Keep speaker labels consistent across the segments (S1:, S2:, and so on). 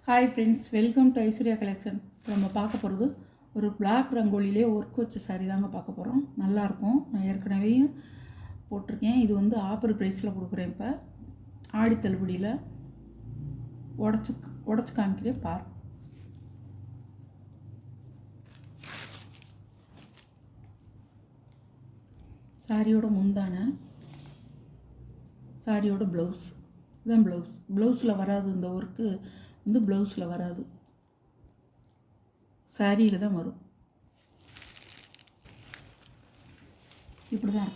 S1: Hi friends, welcome to Aishwarya collection. இப்போ நம்ம பார்க்க போகிறது ஒரு பிளாக் ரங்கோலிலே ஒர்க் வச்ச சாரீ தாங்க பார்க்க போகிறோம். நல்லாயிருக்கும். நான் ஏற்கனவே போட்டிருக்கேன். இது வந்து ஆஃபர் ப்ரைஸில் கொடுக்குறேன். இப்போ ஆடி தள்ளுபடியில் உடச்சி காமிக்கிறேன் பார். சாரியோட முந்தான, சாரியோட ப்ளவுஸ், இதுதான் ப்ளவுஸில் வராது. இந்த ஒர்க்கு வந்து ப்ளவுஸில் வராது, சாரியில் தான் வரும். இப்படி தான்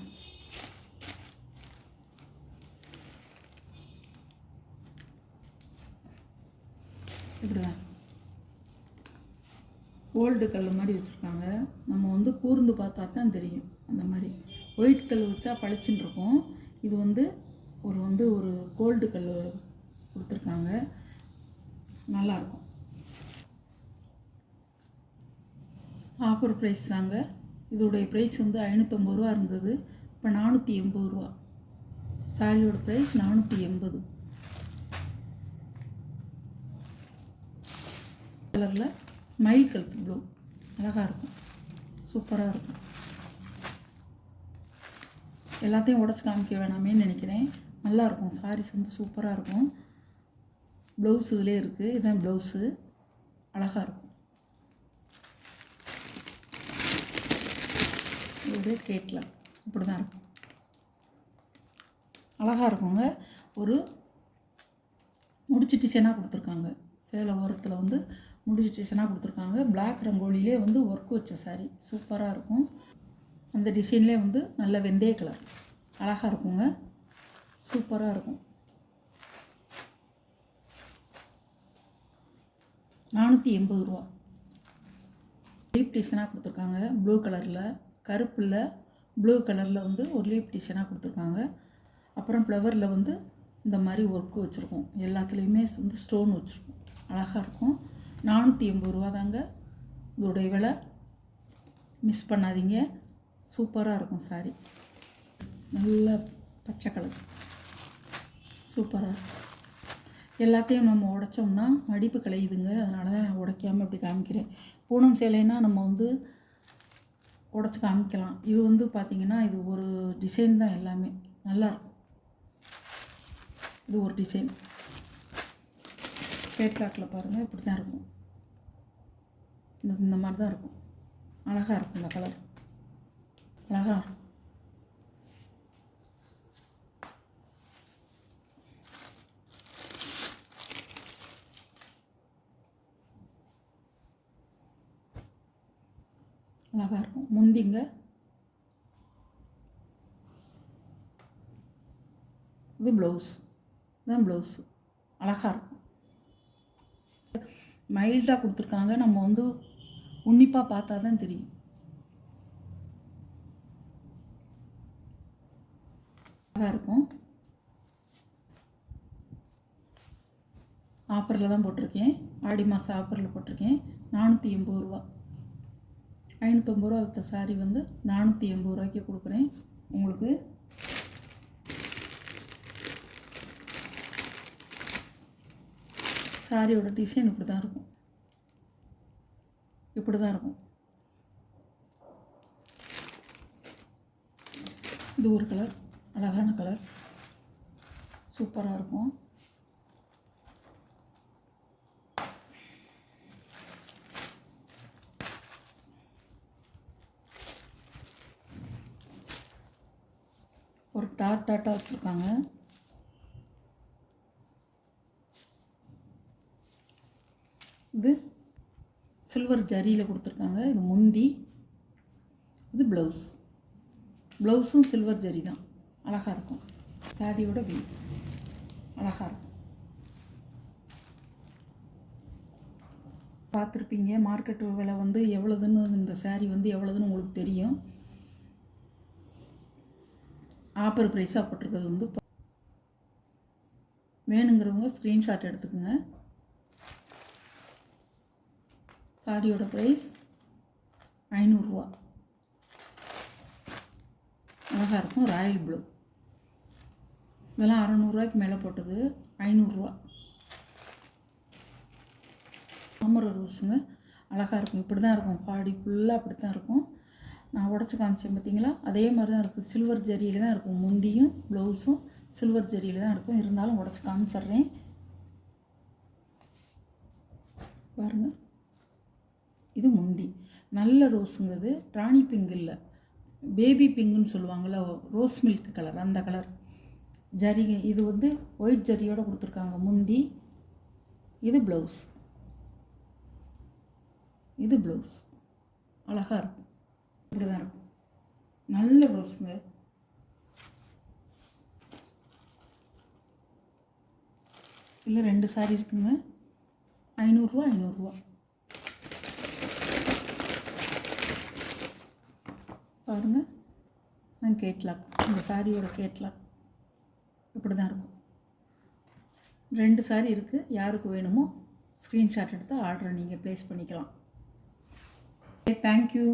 S1: கோல்டு கல் மாதிரி வச்சுருக்காங்க. நம்ம வந்து கூர்ந்து பார்த்தா தான் தெரியும். அந்த மாதிரி ஒயிட் கல் வச்சா பளிச்சுன்னு இருக்கும். இது வந்து ஒரு கோல்டு கல் கொடுத்துருக்காங்க. நல்லாயிருக்கும். ஆஃபர் ப்ரைஸ் தாங்க. இதோடைய ப்ரைஸ் வந்து 550 ரூபா இருந்தது. இப்போ 480 ரூபா. சாரியோட ப்ரைஸ் 480. கலரில் மயில் கழுத்து ப்ளூ அழகாக இருக்கும், சூப்பராக இருக்கும். எல்லாத்தையும் உடச்சி காமிக்க வேணாமேன்னு நினைக்கிறேன். நல்லாயிருக்கும். சாரீஸ் வந்து சூப்பராக இருக்கும். ப்ளவுஸ் இதிலே இருக்குது. இதுதான் ப்ளவுஸு. அழகாக இருக்கும். இது கேட்கலாம். இப்படி தான் இருக்கும். அழகாக இருக்குங்க. ஒரு முடிச்சு டிசைனாக கொடுத்துருக்காங்க. சேலை ஓரத்தில் வந்து முடிச்சு டிசைனாக கொடுத்துருக்காங்க. பிளாக் ரங்கோலிலே வந்து ஒர்க் வச்ச சாரீ சூப்பராக இருக்கும். அந்த டிசைன்லேயே வந்து நல்ல வெந்தய கலர் அழகாக இருக்குங்க. சூப்பராக இருக்கும். 480 ரூபா. லீப் டிசைனாக கொடுத்துருக்காங்க. ப்ளூ கலரில், கருப்பில் ப்ளூ கலரில் வந்து ஒரு லீப் டிசைனாக கொடுத்துருக்காங்க. அப்புறம் ஃப்ளவரில் வந்து இந்த மாதிரி ஒர்க்கு வச்சுருக்கோம். எல்லாத்துலேயுமே வந்து ஸ்டோன் வச்சுருக்கோம். அழகாக இருக்கும். 480 ரூபா தாங்க இதோடைய விலை. மிஸ் பண்ணாதீங்க. சூப்பராக இருக்கும் சாரீ. நல்ல பச்சை கலர் சூப்பராக இருக்கும். எல்லாத்தையும் நம்ம உடைச்சோம்னா மடிப்பு கலையுதுங்க. அதனால தான் நான் உடைக்காமல் இப்படி காமிக்கிறேன். பூனம் சேலைன்னா நம்ம வந்து உடச்சி காமிக்கலாம். இது வந்து பார்த்திங்கன்னா இது ஒரு டிசைன் தான். எல்லாமே நல்லாயிருக்கும். இது ஒரு டிசைன். கேட்லாட்டில் பாருங்கள், இப்படி தான் இருக்கும். இந்த மாதிரி தான் இருக்கும். அழகாக இருக்கும். இந்த கலர் அழகாக இருக்கும். அழகாக இருக்கும். முந்திங்க இது ப்ளவுஸ் தான். ப்ளவுஸு அழகாக இருக்கும். மைல்டாக கொடுத்துருக்காங்க. நம்ம வந்து உன்னிப்பாக பார்த்தா தான் தெரியும். அழகாக இருக்கும். ஆஃபரில் தான் போட்டிருக்கேன். ஆடி மாதம் ஆஃபரில் போட்டிருக்கேன். 480 ரூபா. 550 ரூபா விற்ற சாரீ வந்து 480 ரூபாய்க்கு கொடுக்குறேன் உங்களுக்கு. சாரியோட டிசைன் இப்படி தான் இருக்கும். இப்படி தான் இருக்கும். இது ஒரு கலர், அழகான கலர், சூப்பராக இருக்கும். ஒரு டாட்டாக வச்சுருக்காங்க. இது சில்வர் ஜரியில் கொடுத்துருக்காங்க. இது முந்தி, இது ப்ளவுஸ். ப்ளவுஸும் சில்வர் ஜரி தான். அழகாக இருக்கும். சாரியோட வியூ அழகாக இருக்கும். பார்த்துருப்பீங்க. மார்க்கெட்டு விலை வந்து எவ்வளோதுன்னு, இந்த சாரீ வந்து எவ்வளோதுன்னு உங்களுக்கு தெரியும். ஆஃபர் ப்ரைஸாக போட்டிருக்கிறது வந்து வேணுங்கிறவங்க ஸ்க்ரீன்ஷாட் எடுத்துக்கோங்க. சாரியோட ப்ரைஸ் 500 ரூபா. அழகாக இருக்கும். Royal blue. இதெல்லாம் 600 ரூபாய்க்கு மேலே போட்டது. 500 ரூபா. தாமரை ரோஸுங்க, அழகாக இருக்கும். இப்படி தான் இருக்கும், பாடி ஃபுல்லாக அப்படி தான் இருக்கும். நான் உடச்சி காமிச்சேன் பார்த்தீங்களா, அதே மாதிரி தான் இருக்குது. சில்வர் ஜரியில் தான் இருக்கும், முந்தியும் ப்ளவுஸும் சில்வர் ஜரியில் தான் இருக்கும். இருந்தாலும் உடச்சி காமிச்சிட்றேன் பாருங்கள். இது முந்தி, நல்ல ரோஸுங்க. இது ராணி பிங்க் இல்லை, பேபி பிங்குன்னு சொல்லுவாங்கள்ல, ரோஸ் மில்க் கலர், அந்த கலர் ஜரி. இது வந்து ஒயிட் ஜரியோடு கொடுத்துருக்காங்க முந்தி. இது ப்ளவுஸ், இது ப்ளவுஸ். அழகாக இருக்கும், இப்படி தான் இருக்கும். நல்ல ரோஸுங்க. இல்லை 2 சாரி இருக்குங்க, 500 ரூபா. பாருங்கள், நான் கேட்லாக், இந்த சாரியோட கேட்லாக் இப்படி தான் இருக்கும். 2 சாரி இருக்குது. யாருக்கு வேணுமோ ஸ்க்ரீன்ஷாட் எடுத்து ஆர்டரை நீங்கள் ப்ளேஸ் பண்ணிக்கலாம். தேங்க்யூ.